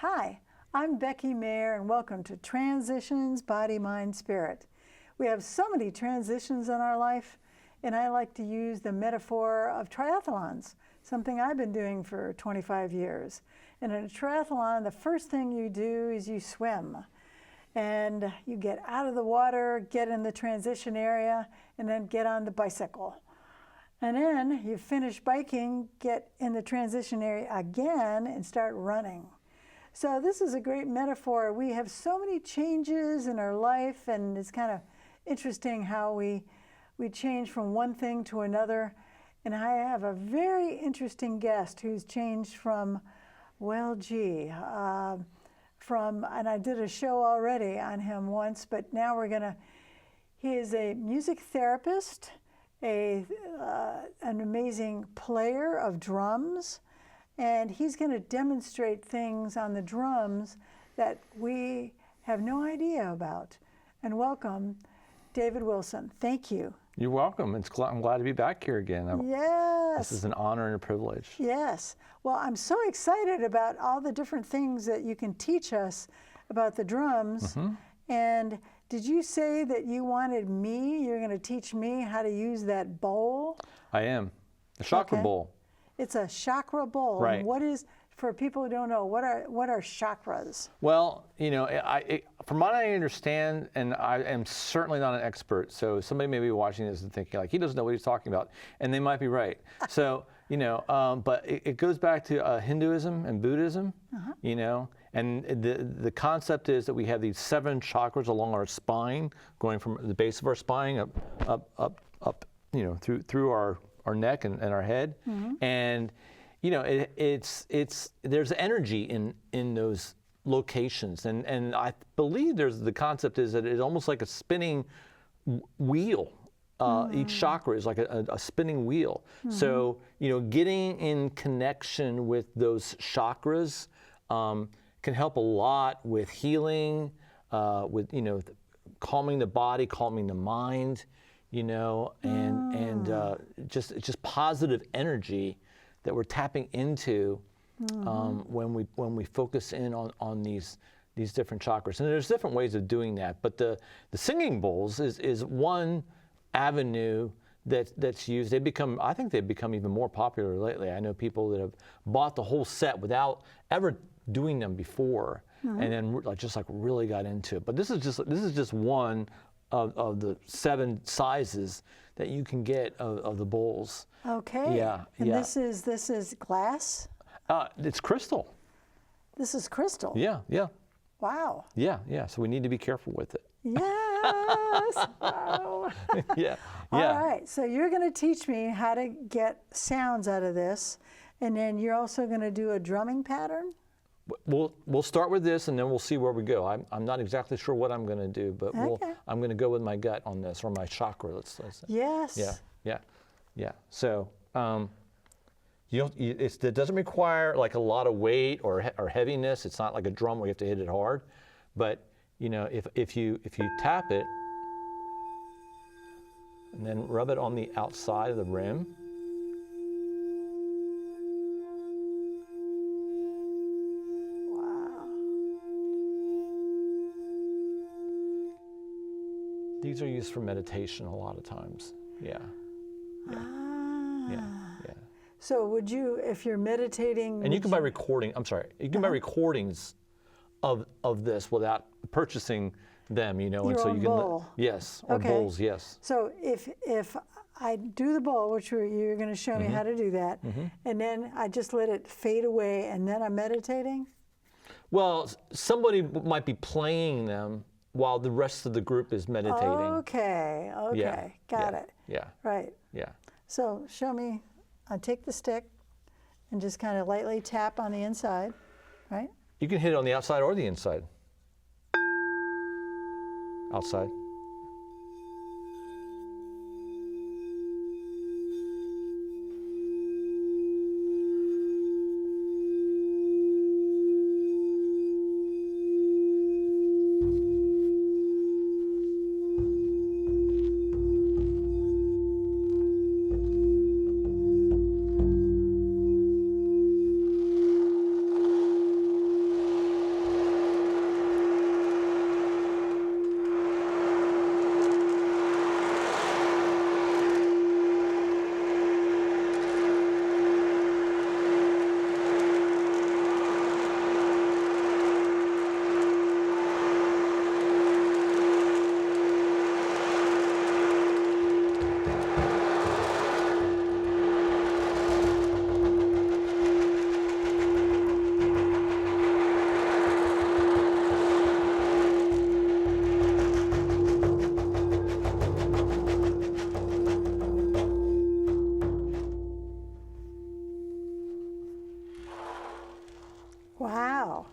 Hi, I'm Becky Meagher, and welcome to Transitions, Body, Mind, Spirit. We have so many transitions in our life, and I like to use the metaphor of triathlons, something I've been doing for 25 years. And in a triathlon, the first thing you do is you swim. And you get out of the water, get in the transition area, and then get on the bicycle. And then you finish biking, get in the transition area again, and start running. So this is a great metaphor. We have so many changes in our life, and it's kind of interesting how we change from one thing to another. And I have a very interesting guest who's changed from, well, gee, and I did a show already on him once, but now he is a music therapist, an amazing player of drums, and he's going to demonstrate things on the drums that we have no idea about. And welcome, David Wilson. Thank you. You're welcome. I'm glad to be back here again. Yes. This is an honor and a privilege. Yes. Well, I'm so excited about all the different things that you can teach us about the drums. Mm-hmm. And did you say that you wanted you're going to teach me how to use that bowl? I am. The chakra bowl. It's a chakra bowl. Right. And what is, for people who don't know, what are chakras? Well, from what I understand, and I am certainly not an expert, so somebody may be watching this and thinking, like, he doesn't know what he's talking about, and they might be right. So, but it goes back to Hinduism and Buddhism, and the concept is that we have these 7 chakras along our spine, going from the base of our spine up, through our neck and our head. Mm-hmm. And there's energy in those locations, and I believe the concept is that it's almost like a spinning wheel. Each chakra is like a spinning wheel. Mm-hmm. So getting in connection with those chakras can help a lot with healing, with calming the body, calming the mind, and just positive energy that we're tapping into when we focus in on these different chakras. And there's different ways of doing that, but the singing bowls is one avenue that's used. I think they've become even more popular lately. I know people that have bought the whole set without ever doing them before, and then really got into it. But this is just one of the 7 sizes that you can get of the bowls. Okay. Yeah. And yeah. This is glass? It's crystal. This is crystal? Yeah. Yeah. Wow. Yeah. Yeah. So we need to be careful with it. Yes. Wow. Yeah. All right. So you're going to teach me how to get sounds out of this, and then you're also going to do a drumming pattern? We'll start with this, and then we'll see where we go. I'm not exactly sure what I'm going to do, but I'm going to go with my gut on this, or my chakra, let's say. Yes. Yeah. So it doesn't require like a lot of weight or heaviness. It's not like a drum where you have to hit it hard. But if you tap it and then rub it on the outside of the rim. These are used for meditation a lot of times. Yeah. So would you, if you're meditating... And you can buy recordings of this without purchasing them, and so you can... Bowl. Yes, or bowls, yes. So if I do the bowl, which you're going to show me how to do that, and then I just let it fade away, and then I'm meditating? Well, somebody might be playing them while the rest of the group is meditating. Okay, got it. Yeah. Right. Yeah. So show me, I take the stick and just kind of lightly tap on the inside, right? You can hit it on the outside or the inside. Outside. Wow.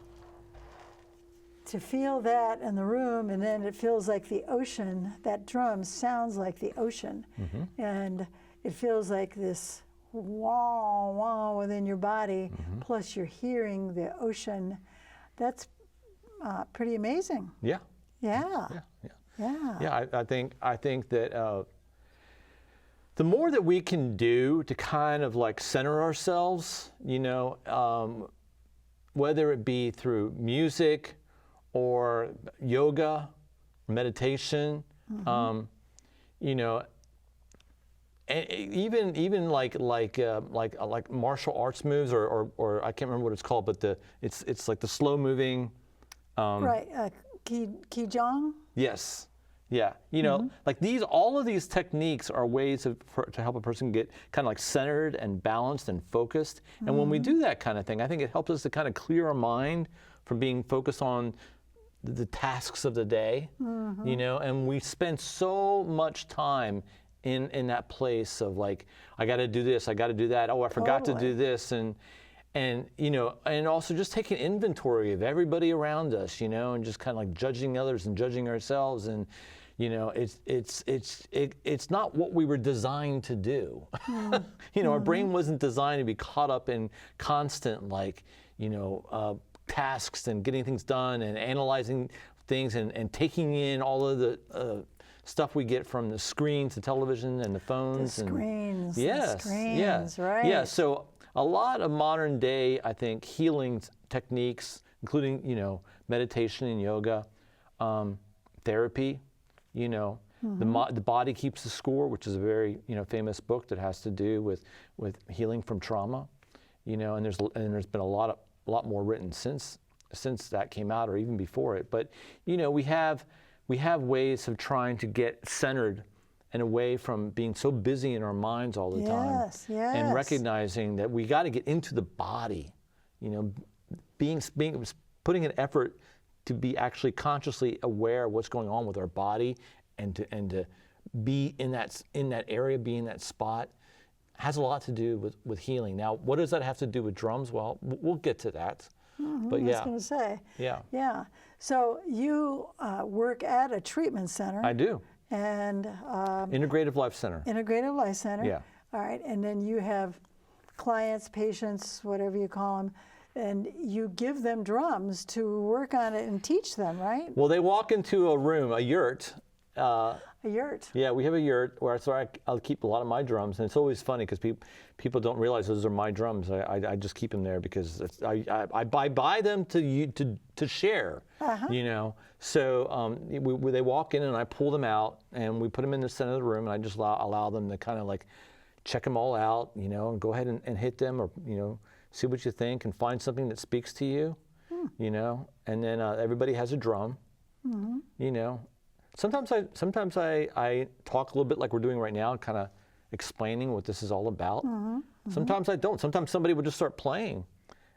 To feel that in the room, and then it feels like the ocean. That drum sounds like the ocean. And it feels like this wah, wah within your body, plus you're hearing the ocean. That's pretty amazing. Yeah. Yeah. Yeah, I think that the more that we can do to kind of like center ourselves, you know, whether it be through music or yoga, meditation, you know, and even like martial arts moves or I can't remember what it's called, but it's like the slow moving. Right, Qigong. Yes. Yeah. You know, like all of these techniques are ways to help a person get kind of like centered and balanced and focused. And when we do that kind of thing, I think it helps us to kind of clear our mind from being focused on the tasks of the day, you know, and we spend so much time in that place of like, I got to do this, I got to do that. Oh, I forgot to do this. And you know, and also just taking inventory of everybody around us, you know, and just kind of like judging others and judging ourselves. And, you know, it's not what we were designed to do. You know, our brain wasn't designed to be caught up in constant, like, you know, tasks and getting things done and analyzing things and taking in all of the stuff we get from the screens, the television, and the phones. The screens. The screens, right. Yeah, so a lot of modern day, I think, healing techniques, including, you know, meditation and yoga, therapy, you know, the Body Keeps the Score, which is a very, you know, famous book that has to do with healing from trauma, you know, and there's been a lot more written since that came out or even before it. But, you know, we have ways of trying to get centered and away from being so busy in our minds all the time. And recognizing that we got to get into the body, you know, putting an effort to be actually consciously aware of what's going on with our body and to be in that area, be in that spot, has a lot to do with healing. Now, what does that have to do with drums? Well, we'll get to that. But yeah. I was going to say. Yeah. Yeah. So you work at a treatment center. I do. And Integrative Life Center. Integrative Life Center. Yeah. All right. And then you have clients, patients, whatever you call them, and you give them drums to work on it and teach them, right? Well, they walk into a room, a yurt. A yurt. Yeah, we have a yurt where I'll keep a lot of my drums, and it's always funny because people don't realize those are my drums. I just keep them there because I buy them to share, you know. So they walk in and I pull them out and we put them in the center of the room and I just allow them to kind of like check them all out, you know, and go ahead and hit them or, you know, see what you think and find something that speaks to you, you know. And then everybody has a drum, you know. Sometimes I talk a little bit like we're doing right now, kind of explaining what this is all about. Sometimes I don't. Sometimes somebody will just start playing,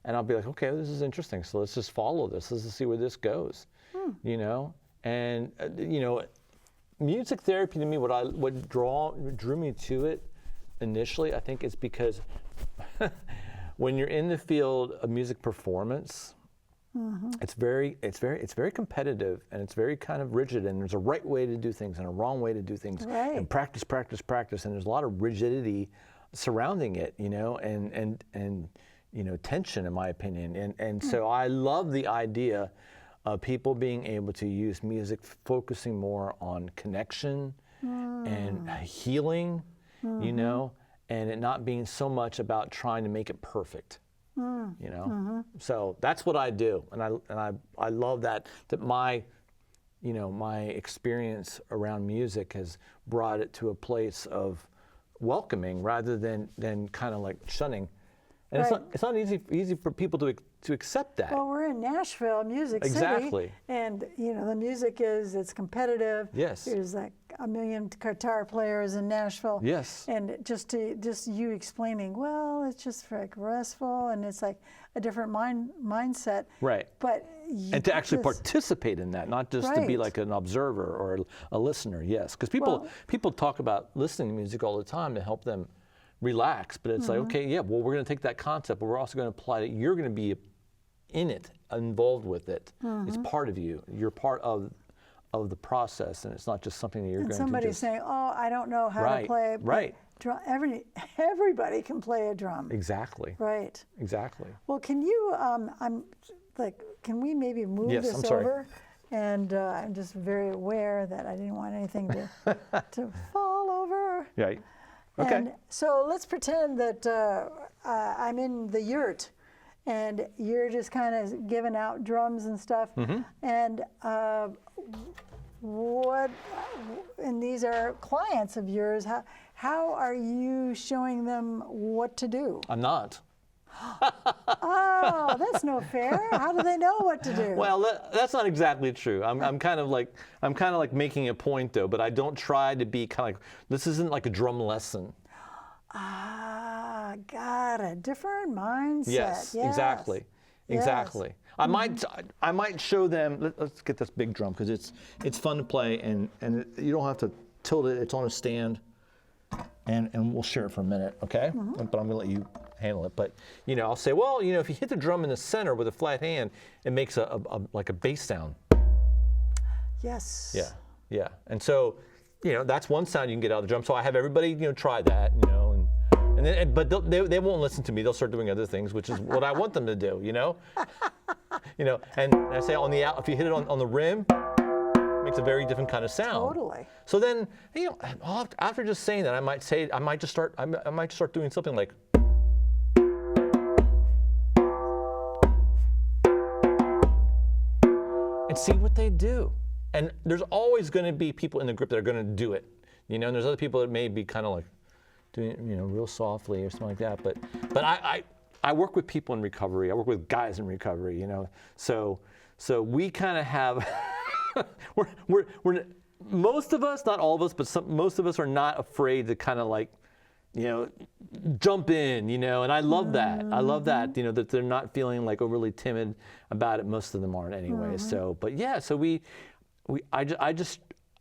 and I'll be like, okay, this is interesting. So let's just follow this. Let's just see where this goes, you know. And you know, music therapy to me, what drew me to it initially, I think, is because when you're in the field of music performance. It's very competitive and it's very kind of rigid, and there's a right way to do things and a wrong way to do things, and practice, and there's a lot of rigidity surrounding it, you know, and you know, tension, in my opinion, and so I love the idea of people being able to use music, focusing more on connection and healing, you know, and it not being so much about trying to make it perfect. You know, so that's what I do, and I love that my, you know, my experience around music has brought it to a place of welcoming rather than kind of like shunning, and it's not easy for people to accept that. Well, we're in Nashville, Music Exactly. City, and you know the music it's competitive. Yes. There's like a million guitar players in Nashville. Yes. And just you explaining, well, it's just like restful, and it's like a different mindset. Right. But and to actually participate in that, not just to be like an observer or a listener. Yes, because people talk about listening to music all the time to help them relax, but it's like, okay, yeah, well, we're going to take that concept, but we're also going to apply it. You're going to be in it, involved with it. It's part of you. You're part of the process, and it's not just something that you're going to somebody's just... saying, "Oh, I don't know how to play." Right. Everybody can play a drum. Exactly. Right. Exactly. Well, can you? Can we maybe move Yes, this I'm sorry. over? And I'm just very aware that I didn't want anything to fall over. Right. Okay. And so let's pretend that I'm in the yurt, and you're just kind of giving out drums and stuff. And and these are clients of yours. How are you showing them what to do? I'm not. Oh, that's no fair. How do they know what to do? Well, that's not exactly true. I'm kind of like making a point though, but I don't try to be kind of like, this isn't like a drum lesson. Ah, got it. Different mindset. Yes, exactly. Yes. Exactly. I might show them. Let's get this big drum because it's fun to play, and you don't have to tilt it. It's on a stand, and we'll share it for a minute, okay? But I'm gonna let you handle it. But I'll say, well, if you hit the drum in the center with a flat hand, it makes like a bass sound. Yes. Yeah, yeah. And so, that's one sound you can get out of the drum. So I have everybody, try that, but they won't listen to me. They'll start doing other things, which is what I want them to do, And I say if you hit it on the rim, it makes a very different kind of sound. Totally. So then, after just saying that, I might just start doing something like. And see what they do. And there's always going to be people in the group that are going to do it, and there's other people that may be kind of like doing it, real softly or something like that. But I work with people in recovery. I work with guys in recovery, So we kind of have, we're most of us, not all of us, but most of us are not afraid to kind of like, jump in, and I love that. I love that, that they're not feeling like overly timid about it. Most of them aren't anyway. So, but yeah, so I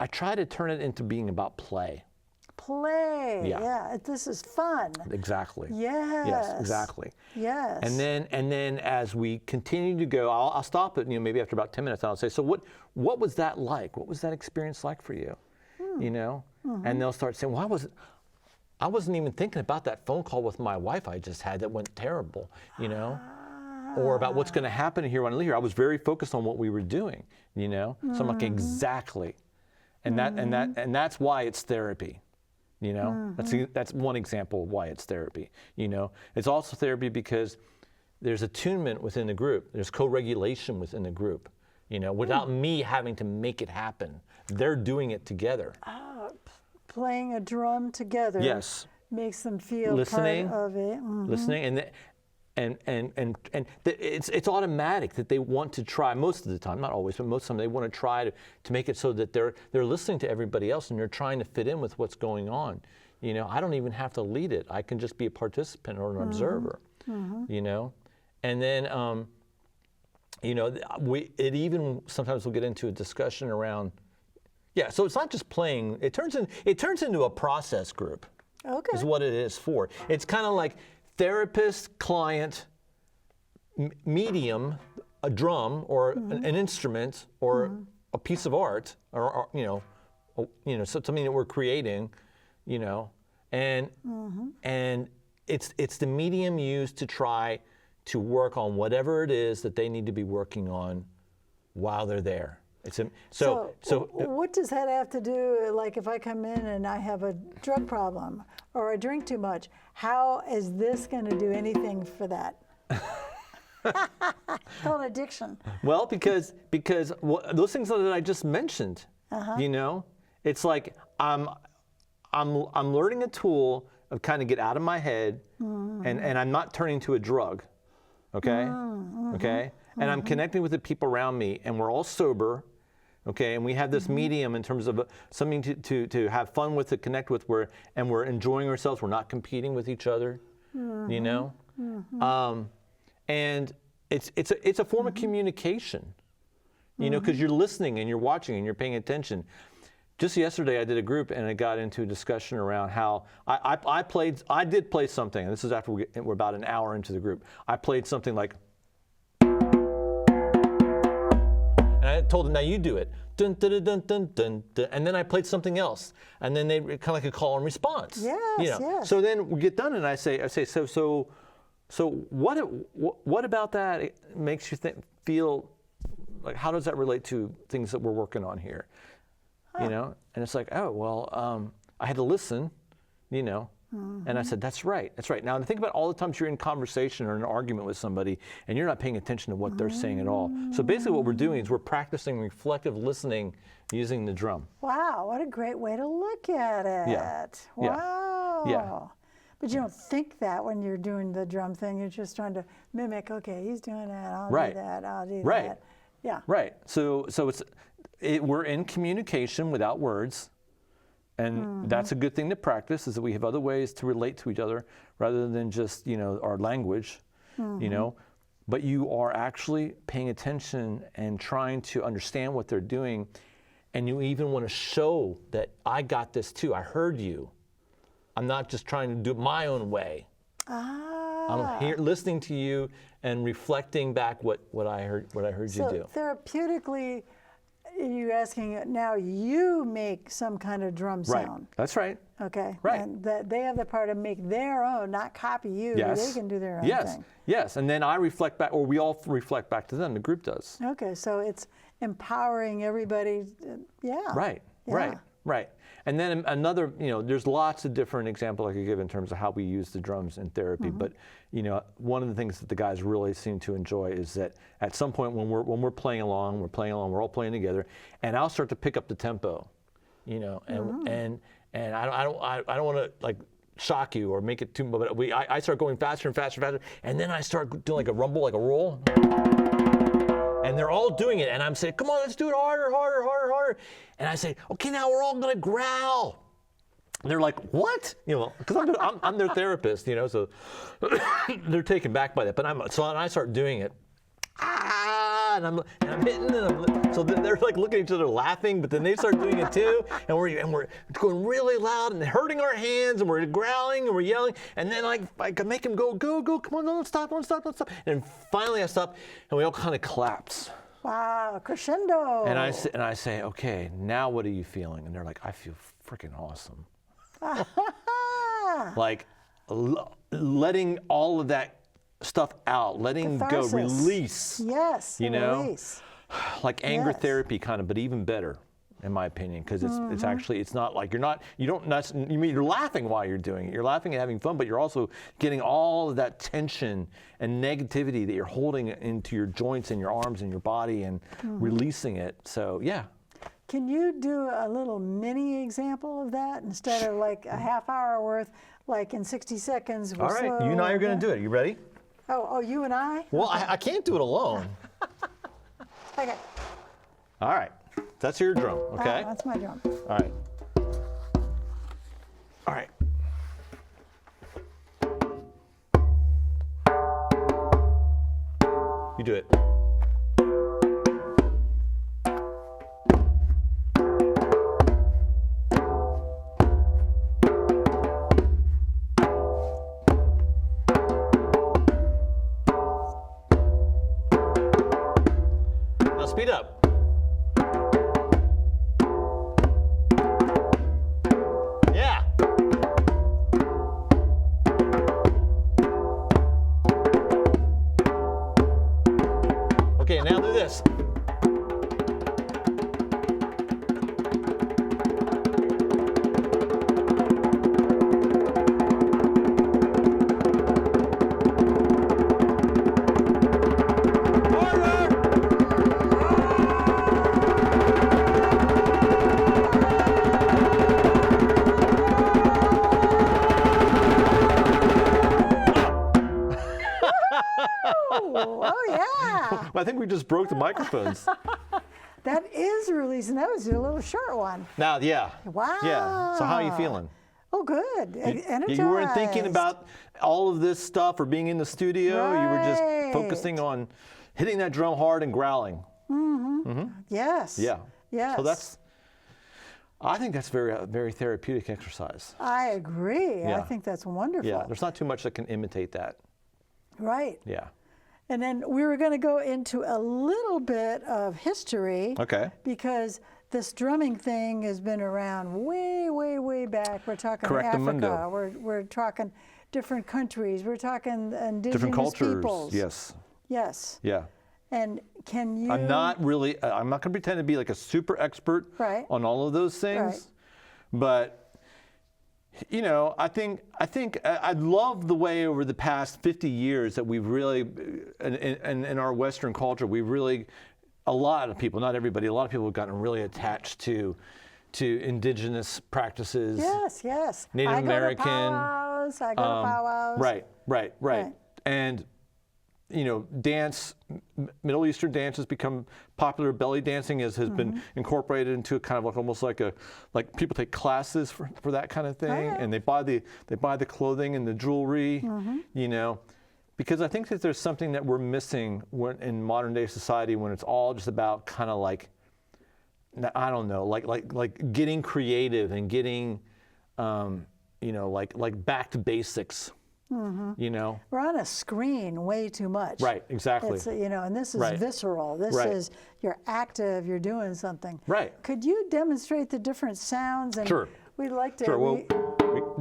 try to turn it into being about play. Play. Yeah. This is fun. Exactly. Yes. Yes, exactly. Yes. And then as we continue to go, I'll stop it, maybe after about 10 minutes, and I'll say, so what was that like? What was that experience like for you? And they'll start saying, well, I wasn't even thinking about that phone call with my wife I just had that went terrible, or about what's going to happen here when I leave here. I was very focused on what we were doing, So I'm like, exactly. And that's why it's therapy. That's one example of why it's therapy. It's also therapy because there's attunement within the group. There's co-regulation within the group. Without me having to make it happen, they're doing it together. Playing a drum together. Yes. Makes them feel listening, part of it. Listening, and it's automatic that they want to try most of the time, not always, but most of the time they want to try to make it so that they're listening to everybody else and they're trying to fit in with what's going on. I don't even have to lead it. I can just be a participant or an observer. And then it even sometimes we'll get into a discussion around. Yeah, so it's not just playing. It turns into a process group. Okay. Is what it is for. It's kind of like therapist, client, medium, a drum or an instrument or a piece of art or something that we're creating, and it's the medium used to try to work on whatever it is that they need to be working on while they're there. So what does that have to do, like if I come in and I have a drug problem or I drink too much, how is this going to do anything for that? It's called addiction. Well, because those things that I just mentioned, it's like I'm learning a tool of kind of get out of my head, and I'm not turning to a drug, okay? Okay? And I'm connecting with the people around me, and we're all sober, okay? And we have this medium in terms of something to have fun with, to connect with, and we're enjoying ourselves. We're not competing with each other, and it's a form of communication, because you're listening and you're watching and you're paying attention. Just yesterday, I did a group and I got into a discussion around how I did play something. And this is after we're about an hour into the group. I played something like. I told them, now you do it. Dun, dun, dun, dun, dun, dun, dun. And then I played something else. And then they kind of like a call and response. Yes, yes. So then we get done and I say, so what about that makes you feel like, how does that relate to things that we're working on here? And it's like, oh, well, I had to listen, and I said, that's right. Now, think about all the times you're in conversation or an argument with somebody and you're not paying attention to what they're saying at all. So basically what we're doing is we're practicing reflective listening using the drum. Wow, what a great way to look at it. Yeah. Wow. Yeah. But you don't think that when you're doing the drum thing. You're just trying to mimic, okay, he's doing that, I'll Right. do that, I'll do Right. that. Yeah. Right. So we're in communication without words. And that's a good thing to practice, is that we have other ways to relate to each other rather than just, our language, But you are actually paying attention and trying to understand what they're doing. And you even want to show that I got this too. I heard you. I'm not just trying to do it my own way. I'm here listening to you and reflecting back what I heard you do. So therapeutically, you're asking now you make some kind of drum Right. sound. That's right. Okay. Right. And that they have the power to make their own, not copy you. Yes. They can do their own Yes. thing. Yes. And then I reflect back, or we all reflect back to them. The group does. Okay. So it's empowering everybody. Yeah. Right. Yeah. Right. Right. And then another, there's lots of different examples I could give in terms of how we use the drums in therapy. But, one of the things that the guys really seem to enjoy is that at some point when we're playing along, we're all playing together, and I'll start to pick up the tempo, and I don't want to like shock you or make it too much, but I start going faster and faster and faster, and then I start doing like a rumble, like a roll. And they're all doing it, and I'm saying, come on, let's do it harder, harder, harder, harder. And I say, okay, now we're all gonna growl. And they're like, what? Because I'm their therapist, so they're taken back by that. But I start doing it. And I'm hitting, so they're like looking at each other laughing, but then they start doing it too, and we're going really loud and hurting our hands, and we're growling and we're yelling, and then I can make them go, come on, don't stop. And finally I stop, and we all kind of collapse. Wow, crescendo. And I say, okay, now what are you feeling? And they're like, I feel freaking awesome. Like letting all of that stuff out, letting Catharsis. go, release. Yes, release. Like anger Yes. therapy kind of, but even better, in my opinion, because it's actually, it's not like you're laughing while you're doing it. You're laughing and having fun, but you're also getting all of that tension and negativity that you're holding into your joints and your arms and your body and releasing it. So, yeah. Can you do a little mini example of that instead of like a half hour worth, like in 60 seconds? All right, you and I are going to do it. You ready? Oh, you and I? Well, I can't do it alone. Okay. All right. That's your drum, okay? That's my drum. All right. All right. You do it. Now speed up. Yeah. Okay, now do this. Oh, yeah. I think we just broke the microphones. That is releasing. That was a little short one. Now, yeah. Wow. Yeah. So how are you feeling? Oh, good. Energized. You weren't thinking about all of this stuff or being in the studio. You were just Right. focusing on hitting that drum hard and growling. Yes. Yeah. Yes. So I think that's very therapeutic exercise. I agree. I Yeah. think that's wonderful. Yeah. There's not too much that can imitate that. Right. Yeah. And then we were going to go into a little bit of history. Okay. Because this drumming thing has been around way, way, way back. We're talking Africa. We're talking different countries. We're talking indigenous Different cultures. peoples. Yes. Yes. Yeah. And can you? I'm not going to pretend to be like a super expert Right. on all of those things. Right. But, you know, I think I love the way over the past 50 years that we've really, in our Western culture, we've really, a lot of people, not everybody, a lot of people have gotten really attached to indigenous practices. Yes, yes. Native American. I go to powwows. Right. And, you know, dance, Middle Eastern dance has become popular. Belly dancing has been incorporated into a kind of like almost like people take classes for that kind of thing, and they buy the clothing and the jewelry, you know, because I think that there's something that we're missing in modern day society when it's all just about kind of like, I don't know, like getting creative and getting, you know, like back to basics. You know, we're on a screen way too much. Right, exactly. It's, you know, and this is visceral. This is, you're active, you're doing something. Right. Could you demonstrate the different sounds? And Sure. We'd like to. Sure. Well,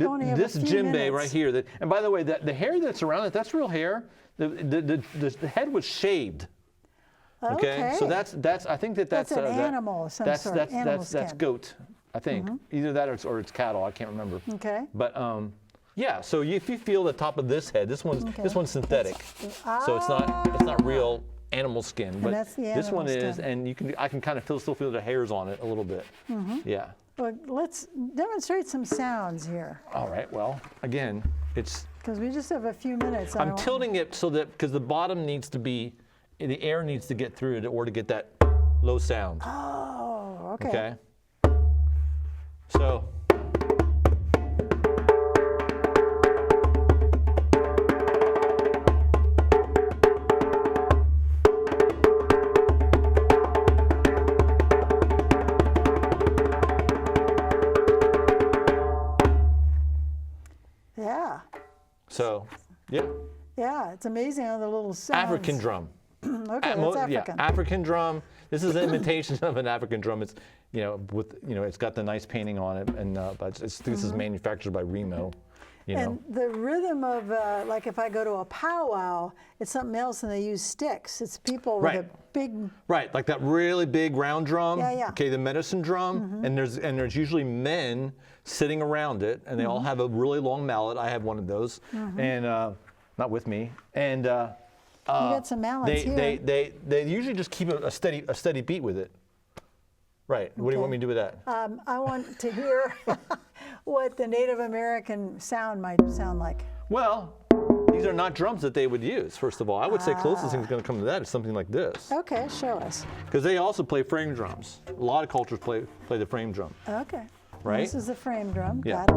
only have this a few djembe minutes. right here. And by the way, the hair that's around it, that's real hair. The head was shaved. Okay. So that's I think that's an animal of some sort. That's goat. I think either that or it's cattle. I can't remember. Okay. But yeah. So if you feel the top of this head, this one's synthetic. So it's not real animal skin. But that's the this one animal is, skin. and I can kind of still feel the hairs on it a little bit. Yeah. Well, let's demonstrate some sounds here. All right. Well, again, it's. Because we just have a few minutes. I'm tilting it so that because the bottom needs to be, the air needs to get through it in order to get that low sound. Oh, okay. Okay. So. Yeah. So, yeah. Yeah, it's amazing how the little sounds. African drum. Okay, that's African. Yeah, African drum. This is an imitation of an African drum. It's, you know, it's got the nice painting on it, and but this is manufactured by Remo. You know. And the rhythm of, like if I go to a powwow, it's something else and they use sticks. It's people with a big. Right, like that really big round drum. Yeah, yeah. Okay, the medicine drum, and there's usually men sitting around it, and they all have a really long mallet. I have one of those, and not with me. And you got some mallets here. They usually just keep a steady beat with it. Right. What do you want me to do with that? I want to hear what the Native American sound might sound like. Well, these are not drums that they would use, first of all. I would say closest thing that's going to come to that is something like this. Okay, show us. Because they also play frame drums. A lot of cultures play the frame drum. Okay. Right? This is the frame drum. Yeah. Got it.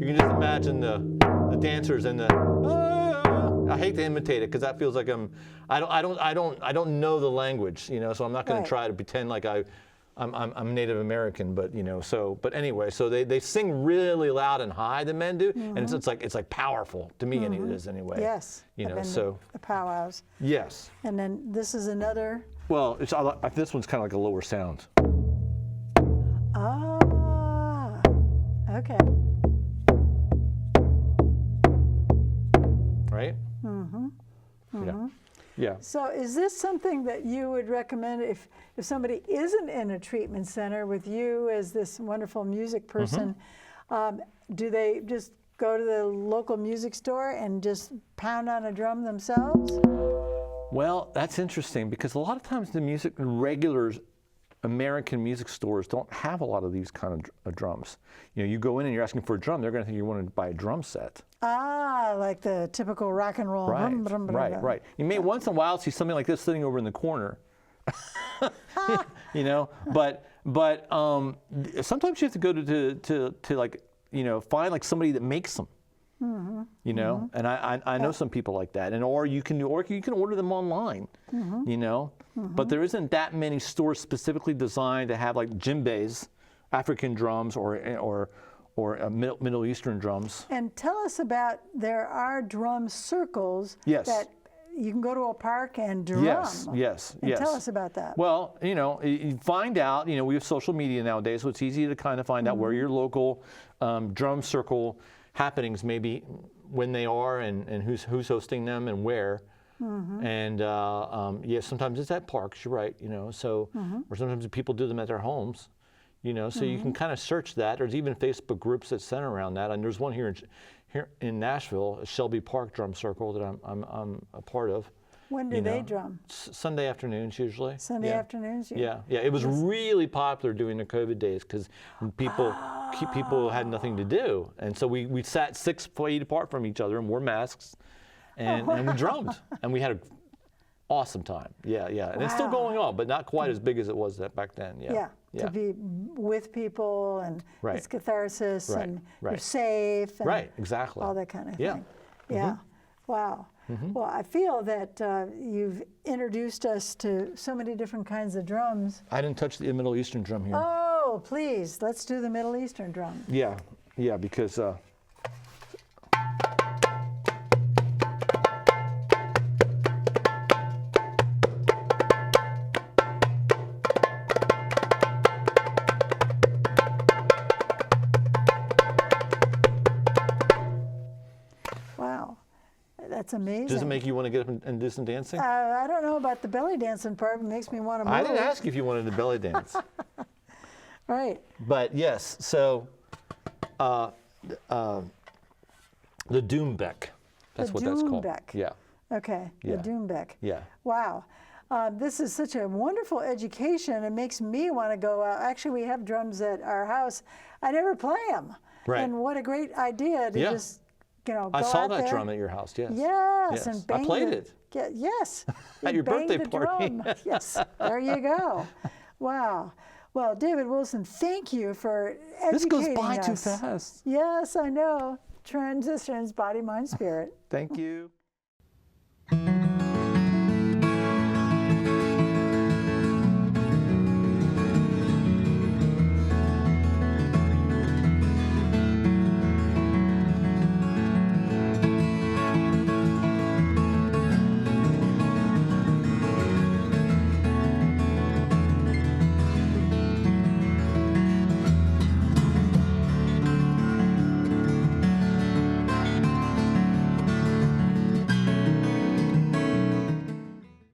You can just imagine the dancers and I hate to imitate it because that feels like I don't know the language, you know, so I'm not going to try to pretend like I'm Native American, but you know, but anyway, so they sing really loud and high, the men do, and it's like powerful to me, and it is anyway. Yes. You know, and so the powwows. yes. And then this is another. Well, this one's kind of like a lower sound. Ah. Okay. Right? Yeah. Yeah. So is this something that you would recommend if somebody isn't in a treatment center with you as this wonderful music person? Do they just go to the local music store and just pound on a drum themselves? Well, that's interesting because a lot of times the regular American music stores don't have a lot of these kind of drums. You know, you go in and you're asking for a drum, they're going to think you want to buy a drum set. Ah, like the typical rock and roll. Right, Brum, brum, brum, brum. right. You may once in a while see something like this sitting over in the corner. You know, but sometimes you have to go to like, you know, find like somebody that makes them. You know, and I know some people like that, or you can order them online. You know, but there isn't that many stores specifically designed to have like djembes, African drums, or or Middle Eastern drums. And tell us about, there are drum circles Yes. that you can go to a park and drum. Yes, yes, And yes. tell us about that. Well, you find out, we have social media nowadays, so it's easy to kind of find out where your local drum circle happenings, maybe when they are and who's hosting them and where. And sometimes it's at parks, you're right, so, or sometimes people do them at their homes, so you can kind of search that. There's even Facebook groups that center around that. And there's one here in Nashville, a Shelby Park Drum Circle that I'm a part of. When do they drum? Sunday afternoons usually. Sunday afternoons? Yeah. It was really popular during the COVID days because people had nothing to do. And so we sat 6 feet apart from each other and wore masks and we drummed. And we had an awesome time. Yeah. And it's still going on, but not quite as big as it was back then. Yeah. To be with people and it's catharsis and you're safe. And exactly. all that kind of Yeah. thing. Yeah. Wow. Well, I feel that you've introduced us to so many different kinds of drums. I didn't touch the Middle Eastern drum here. Oh, please, let's do the Middle Eastern drum. Yeah, because Wow, that's amazing. does it make you want to get up and do some dancing? I don't know about the belly dancing part. It makes me want to move. I didn't ask you if you wanted to belly dance. Right. But yes, so the Doombeck. That's what that's called. Doombeck. Yeah. Okay, Yeah. the Doombeck. Yeah. Wow. This is such a wonderful education. It makes me want to go out. Actually, we have drums at our house. I never play them. Right. And what a great idea to just, go I saw out that there. drum at your house, yes. Yes, and bang I played the, it. Yes. At you your bang birthday the party. drum. Yes, there you go. Wow. Well, David Wilson, thank you for educating This goes by us. too fast. Yes, I know. Transitions, body, mind, spirit. Thank you.